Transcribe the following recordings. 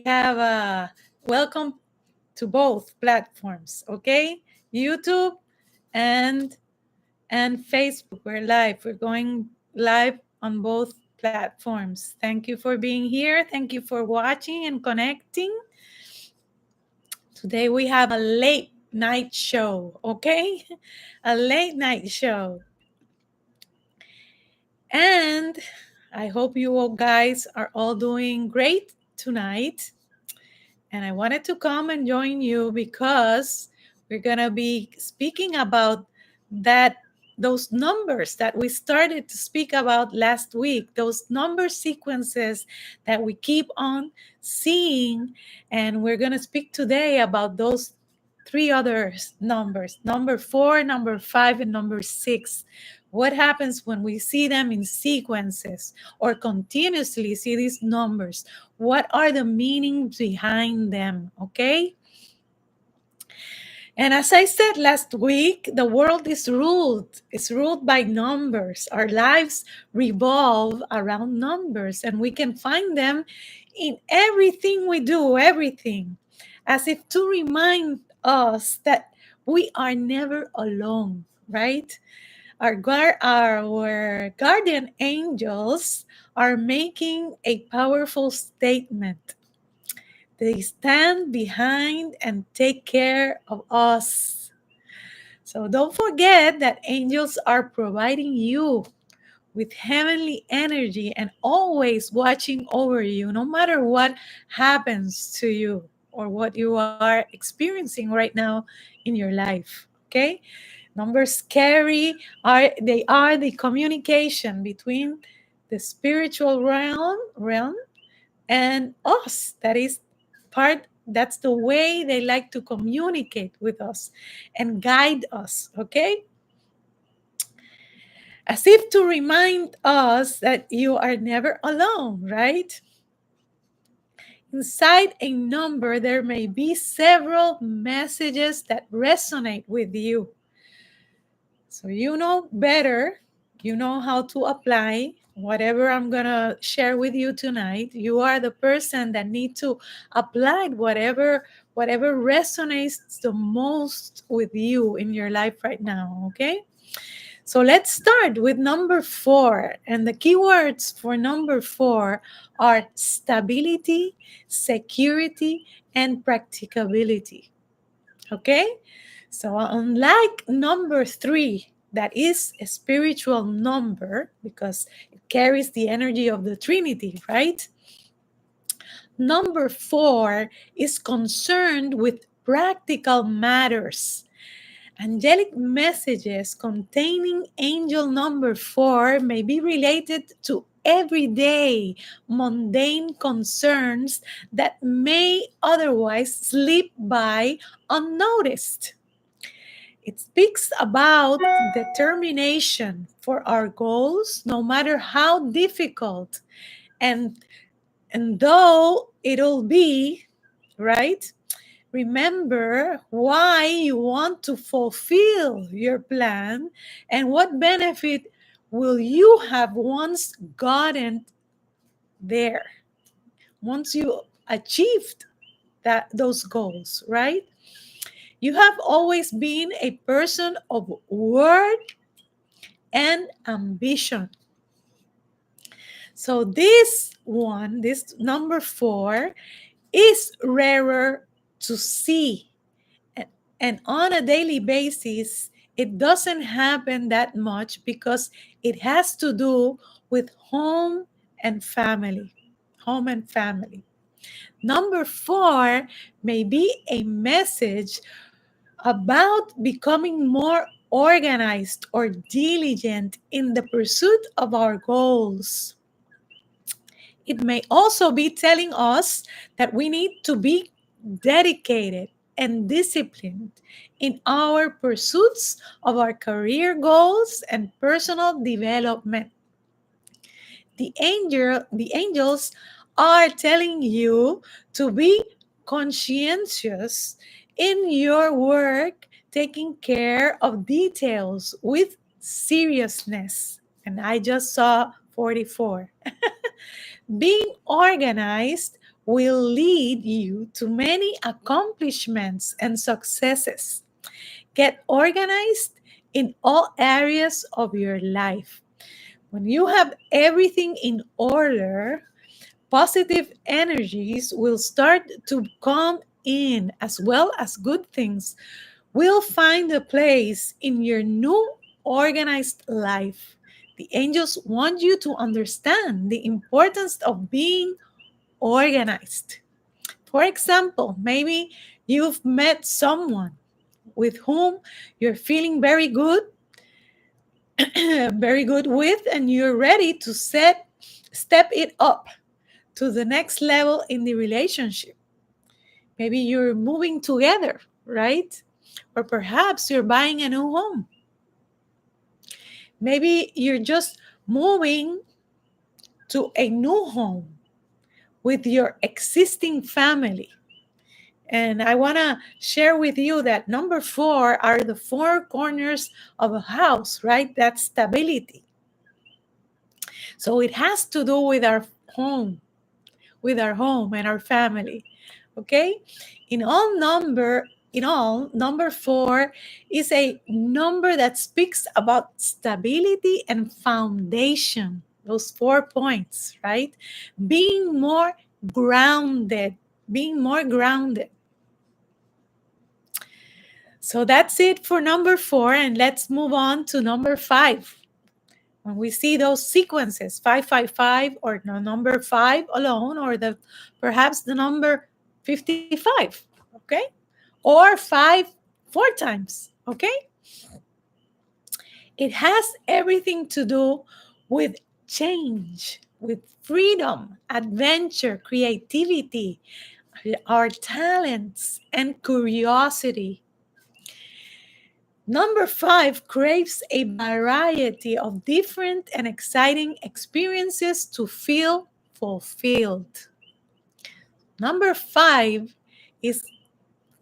have a welcome to both platforms, okay? YouTube and Facebook. We're live. We're going live on both platforms. Thank you for being here. Thank you for watching and connecting. Today we have a late night show, okay? A late night show. And I hope you all guys are all doing great tonight. And I wanted to come and join you because we're going to be speaking about those numbers that we started to speak about last week, those number sequences that we keep on seeing. And we're going to speak today about those three other numbers, number 4, number 5, and number 6. What happens when we see them in sequences or continuously see these numbers? What are the meanings behind them? Okay. And as I said last week, the world is ruled. It's ruled by numbers. Our lives revolve around numbers, and we can find them in everything we do, everything, as if to remind us that we are never alone, right? Our guardian angels are making a powerful statement. They stand behind and take care of us. So don't forget that angels are providing you with heavenly energy and always watching over you, no matter what happens to you or what you are experiencing right now in your life. Okay? Numbers they are the communication between the spiritual realm and us. That's the way they like to communicate with us and guide us, okay? As if to remind us that you are never alone, right? Inside a number, there may be several messages that resonate with you. So you know better, you know how to apply whatever I'm going to share with you tonight. You are the person that need to apply whatever resonates the most with you in your life right now, okay? So let's start with number 4. And the keywords for number 4 are stability, security, and practicability. Okay? So unlike number 3, that is a spiritual number because it carries the energy of the Trinity, right? Number 4 is concerned with practical matters. Angelic messages containing angel number 4 may be related to everyday mundane concerns that may otherwise slip by unnoticed. It speaks about determination for our goals, no matter how difficult and though it'll be, right? Remember why you want to fulfill your plan and what benefit will you have once gotten there, once you achieved those goals, right? You have always been a person of work and ambition. So this number 4, is rarer to see. And on a daily basis, it doesn't happen that much because it has to do with home and family. Home and family. Number 4 may be a message about becoming more organized or diligent in the pursuit of our goals. It may also be telling us that we need to be dedicated and disciplined in our pursuits of our career goals and personal development. The angels are telling you to be conscientious in your work, taking care of details with seriousness. And I just saw 44. Being organized will lead you to many accomplishments and successes. Get organized in all areas of your life. When you have everything in order, positive energies will start to come in, as well as good things will find a place in your new organized life. The angels want you to understand the importance of being organized. For example, maybe you've met someone with whom you're feeling very good, very good with, and you're ready to step it up to the next level in the relationship. Maybe you're moving together, right? Or perhaps you're buying a new home. Maybe you're just moving to a new home with your existing family. And I want to share with you that number 4 are the 4 corners of a house, right? That's stability. So it has to do with our home, and our family. Okay? In all, number 4 is a number that speaks about stability and foundation. Those 4 points, right? Being more grounded, being more grounded. So that's it for number 4, and let's move on to number 5. When we see those sequences, 555, or the number 5 alone, or perhaps the number 55, okay? Or 5 4 times, okay? It has everything to do with change, with freedom, adventure, creativity, our talents, and curiosity. Number 5 craves a variety of different and exciting experiences to feel fulfilled. Number 5 is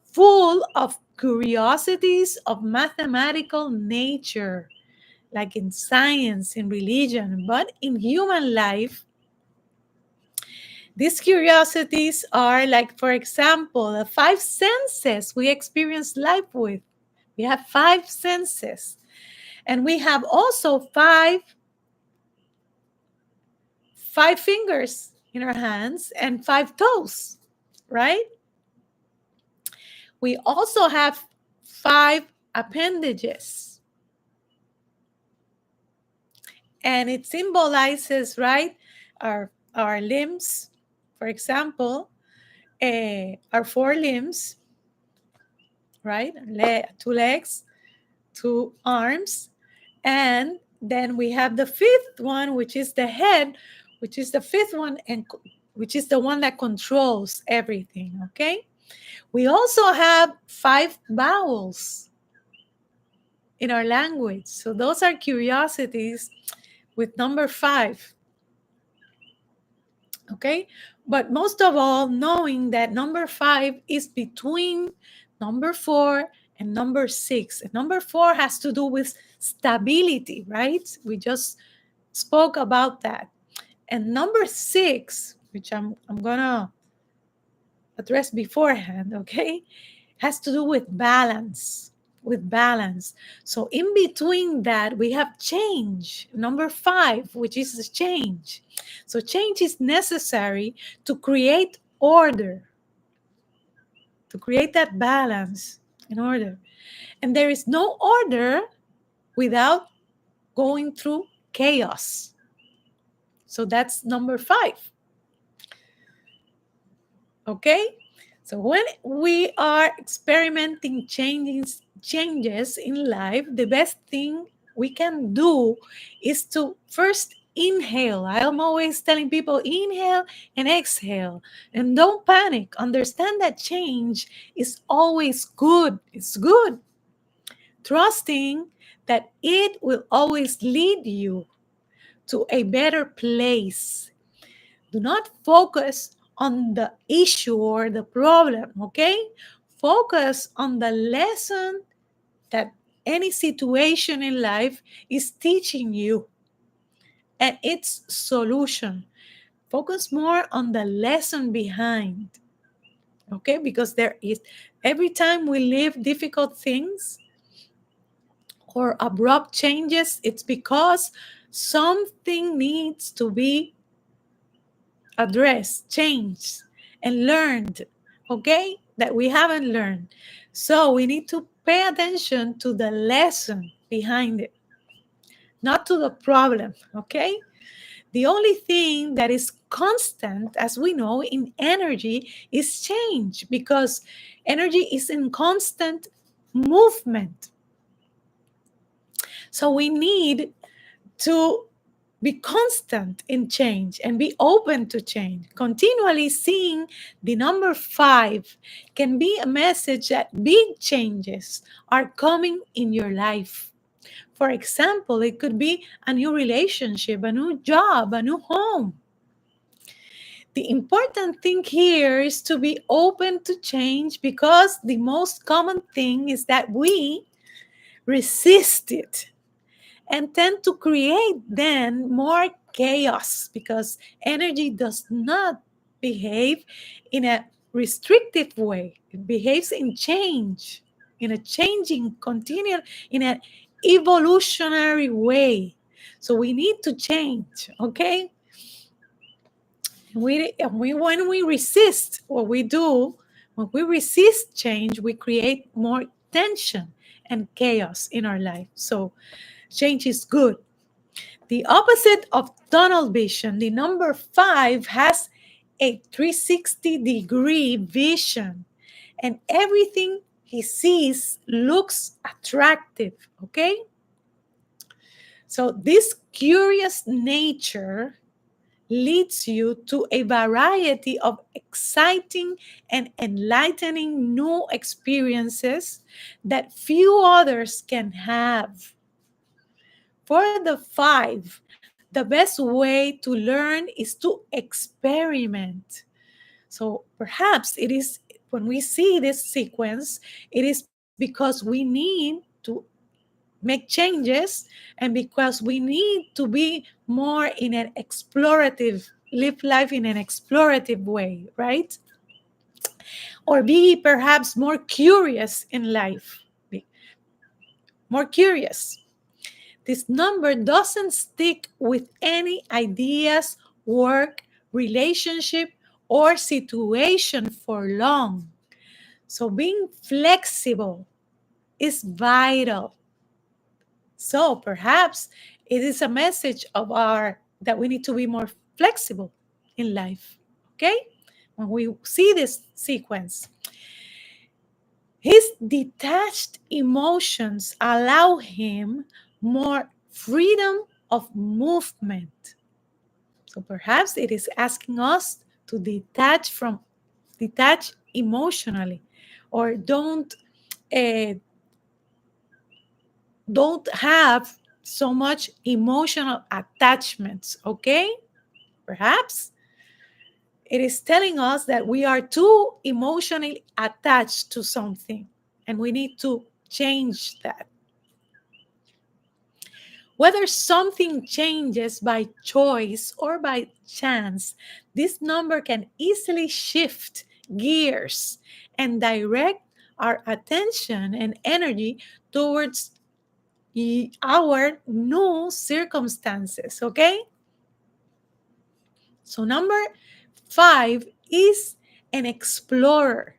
full of curiosities of mathematical nature, like in science, in religion, but in human life. These curiosities are like, for example, the 5 senses we experience life with. We have 5 senses. And we have also five fingers in our hands and 5 toes, right? We also have 5 appendages. And it symbolizes, right, our limbs. For example, our 4 limbs, right? 2 legs, 2 arms. And then we have the 5th one, which is the head, which is the 5th one, and which is the one that controls everything, okay? We also have 5 vowels in our language. So those are curiosities with number 5, okay? But most of all, knowing that number 5 is between number 4 and number 6. And number 4 has to do with stability, right? We just spoke about that. And number 6, which I'm gonna address beforehand, okay, has to do with balance. So in between that, we have change, number 5, which is change. So change is necessary to create order, to create that balance in order. And there is no order without going through chaos. So that's number 5. Okay? So when we are experimenting changes in life, the best thing we can do is to first inhale. I'm always telling people, inhale and exhale. And don't panic. Understand that change is always good. It's good. Trusting that it will always lead you to a better place. Do not focus on the issue or the problem, okay? Focus on the lesson that any situation in life is teaching you and its solution. Focus more on the lesson behind. Okay, because there is, every time we live difficult things or abrupt changes, it's because something needs to be addressed, changed, and learned, okay, that we haven't learned. So we need to pay attention to the lesson behind it, not to the problem, okay? The only thing that is constant, as we know, in energy is change, because energy is in constant movement. So we need to be constant in change and be open to change. Continually seeing the number 5 can be a message that big changes are coming in your life. For example, it could be a new relationship, a new job, a new home. The important thing here is to be open to change, because the most common thing is that we resist it and tend to create then more chaos, because energy does not behave in a restrictive way. It behaves in change, in a changing, continual, in an evolutionary way. So we need to change, okay? When we resist what we do, when we resist change, we create more tension and chaos in our life. So change is good. The opposite of tunnel vision, the number 5 has a 360-degree vision, and everything he sees looks attractive, okay? So this curious nature leads you to a variety of exciting and enlightening new experiences that few others can have. For the 5, the best way to learn is to experiment. So perhaps it is, when we see this sequence, it is because we need to make changes, and because we need to be more in an explorative, live life in an explorative way, right? Or be perhaps more curious in life, be more curious. This number doesn't stick with any ideas, work, relationship, or situation for long. So being flexible is vital. So perhaps it is a message of our that we need to be more flexible in life. Okay? When we see this sequence, his detached emotions allow him more freedom of movement. So perhaps it is asking us to detach emotionally, or uh, don't have so much emotional attachments, okay? Perhaps it is telling us that we are too emotionally attached to something, and we need to change that. Whether something changes by choice or by chance, this number can easily shift gears and direct our attention and energy towards our new circumstances, okay? So number 5 is an explorer,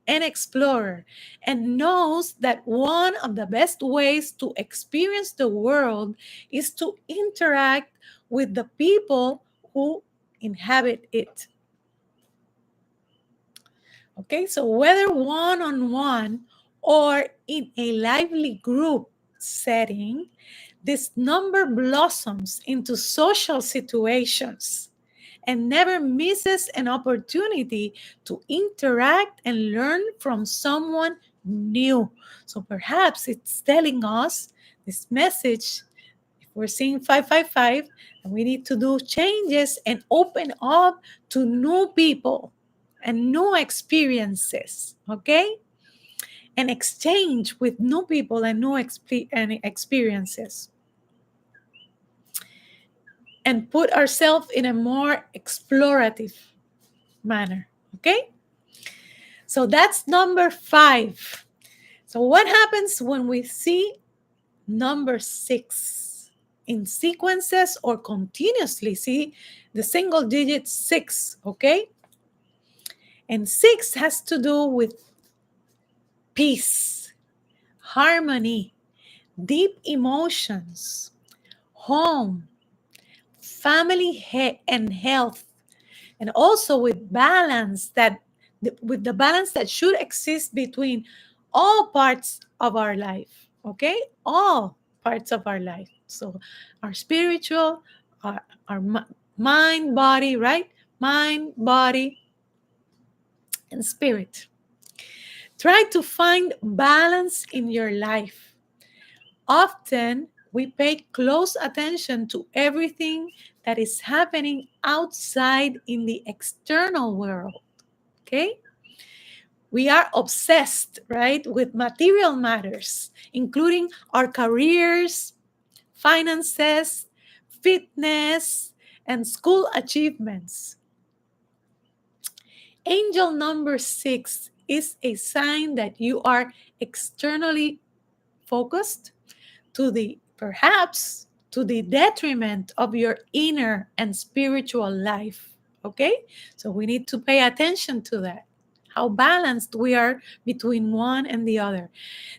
and knows that one of the best ways to experience the world is to interact with the people who inhabit it. Okay, so whether one-on-one or in a lively group setting, this number blossoms into social situations and never misses an opportunity to interact and learn from someone new. So perhaps it's telling us this message. If we're seeing 555, and we need to do changes and open up to new people and new experiences, okay? And exchange with new people and new experiences. and put ourselves in a more explorative manner. Okay? So that's number 5. So what happens when we see number 6 in sequences or continuously see the single digit 6? Okay? And 6 has to do with peace, harmony, deep emotions, home, family and health, and also with balance with the balance that should exist between all parts of our life. Okay, all parts of our life. So our spiritual, our mind, body, right? Mind, body, and spirit. Try to find balance in your life. Often we pay close attention to everything that is happening outside in the external world. Okay? We are obsessed, right, with material matters, including our careers, finances, fitness, and school achievements. Angel number 6 is a sign that you are externally focused, to the perhaps to the detriment of your inner and spiritual life. Okay, so we need to pay attention to that, how balanced we are between one and the other.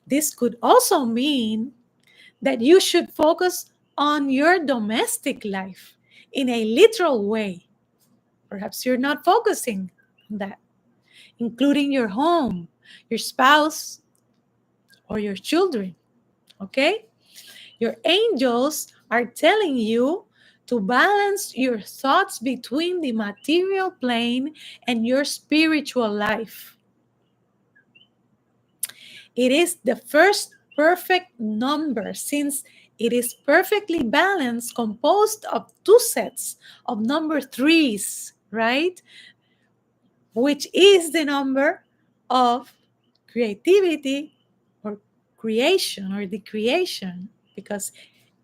This could also mean that you should focus on your domestic life in a literal way. Perhaps you're not focusing on that, including your home, your spouse, or your children. Okay, your angels are telling you to balance your thoughts between the material plane and your spiritual life. It is the first perfect number since it is perfectly balanced, composed of 2 sets of number 3s, right? Which is the number of creativity or creation or the creation, because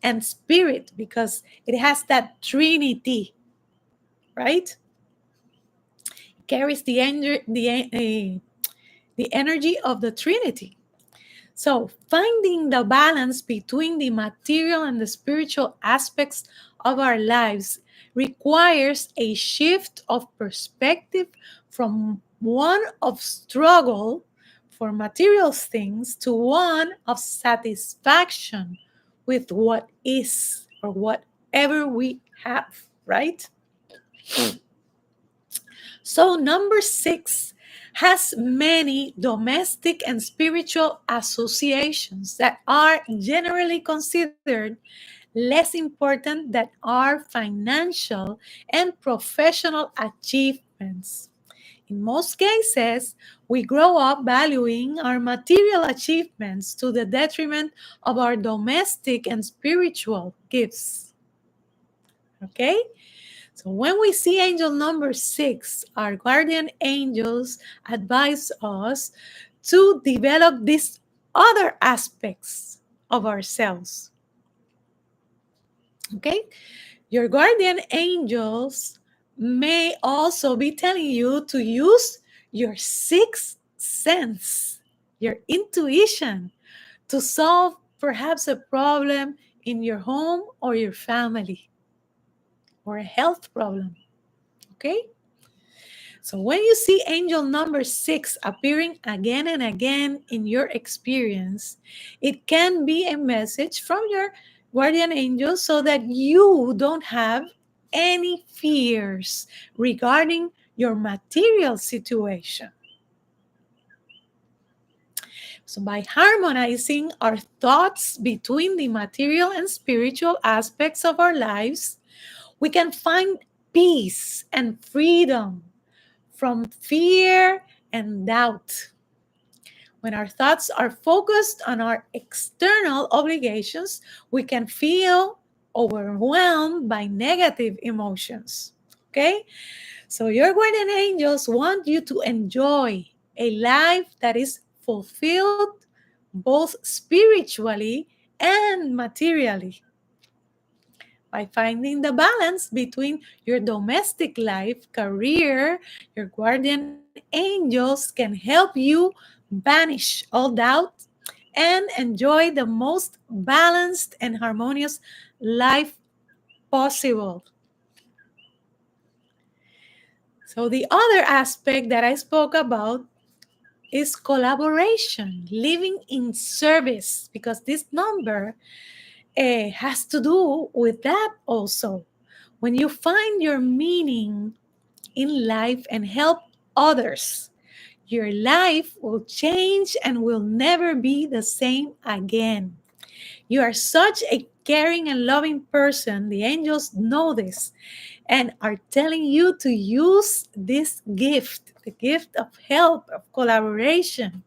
and spirit, because it has that trinity, right? It carries the energy of the trinity. So finding the balance between the material and the spiritual aspects of our lives requires a shift of perspective from one of struggle for material things to one of satisfaction with what is or whatever we have, right? So, number 6 has many domestic and spiritual associations that are generally considered less important than our financial and professional achievements. In most cases, we grow up valuing our material achievements to the detriment of our domestic and spiritual gifts. Okay? So when we see angel number 6, our guardian angels advise us to develop these other aspects of ourselves. Okay? Your guardian angels may also be telling you to use your sixth sense, your intuition, to solve perhaps a problem in your home or your family or a health problem. Okay? So when you see angel number 6 appearing again and again in your experience, it can be a message from your guardian angel so that you don't have any fears regarding your material situation. So by harmonizing our thoughts between the material and spiritual aspects of our lives, we can find peace and freedom from fear and doubt. When our thoughts are focused on our external obligations, we can feel overwhelmed by negative emotions. Okay? So your guardian angels want you to enjoy a life that is fulfilled both spiritually and materially. by finding the balance between your domestic life, career. Your guardian angels can help you banish all doubt and enjoy the most balanced and harmonious life possible. So, the other aspect that I spoke about is collaboration, living in service, because this number has to do with that also. When you find your meaning in life and help others, your life will change and will never be the same again. You are such a caring and loving person. The angels know this and are telling you to use this gift, the gift of help, of collaboration,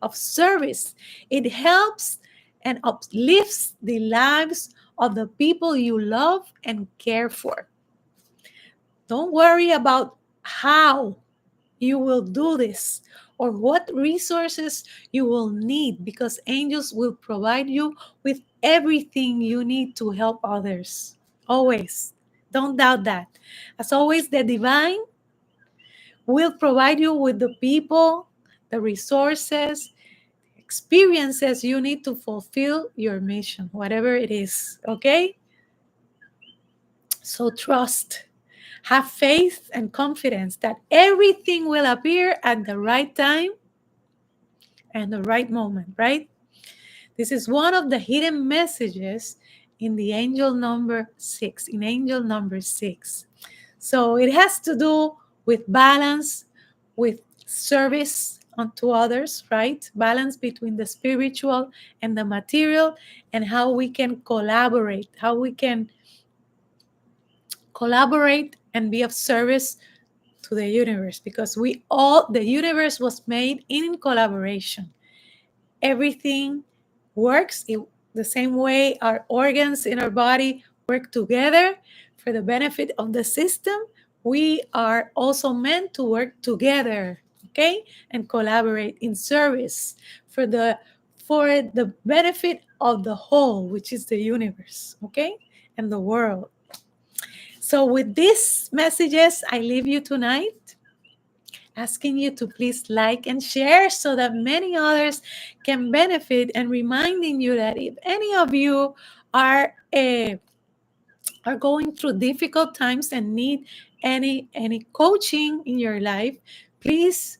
of service. It helps and uplifts the lives of the people you love and care for. Don't worry about how you will do this or what resources you will need, because angels will provide you with everything you need to help others. Always. Don't doubt that. As always, the divine will provide you with the people, the resources, experiences you need to fulfill your mission, whatever it is. Okay? So trust. Have faith and confidence that everything will appear at the right time and the right moment, right? This is one of the hidden messages in the angel number 6, in angel number 6. So it has to do with balance, with service unto others, right? Balance between the spiritual and the material, and how we can collaborate, how we can collaborate and be of service to the universe, because the universe was made in collaboration. Everything works the same way our organs in our body work together for the benefit of the system. We are also meant to work together, okay, and collaborate in service for the benefit of the whole, which is the universe, okay, and the world. So with these messages, I leave you tonight, asking you to please like and share so that many others can benefit, and reminding you that if any of you are are going through difficult times and need any coaching in your life, please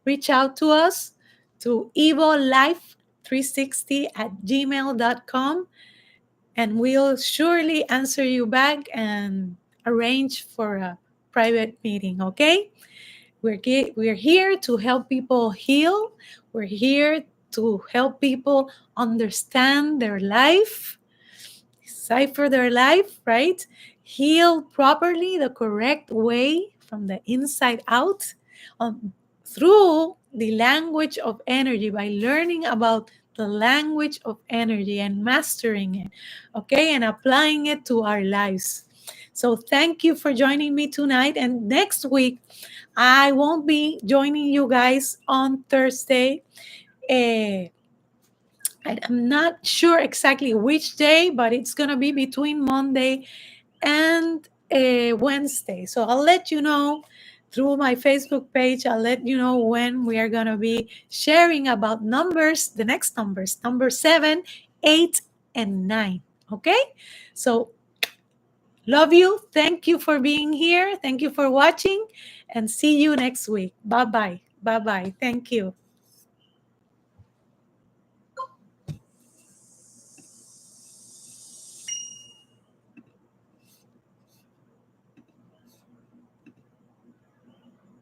reach out to us to evolife360@gmail.com, and we'll surely answer you back and arrange for a private meeting. Okay? We're here to help people heal. We're here to help people understand their life, decipher their life, right? Heal properly, the correct way, from the inside out, through the language of energy, by learning about the language of energy and mastering it, okay, and applying it to our lives. So thank you for joining me tonight. And next week, I won't be joining you guys on Thursday. I'm not sure exactly which day, but it's going to be between Monday and Wednesday. So I'll let you know through my Facebook page. I'll let you know when we are going to be sharing about numbers, the next numbers, number 7, 8, and 9. Okay? So love you. Thank you for being here. Thank you for watching, and see you next week. Bye-bye. Bye-bye. Thank you.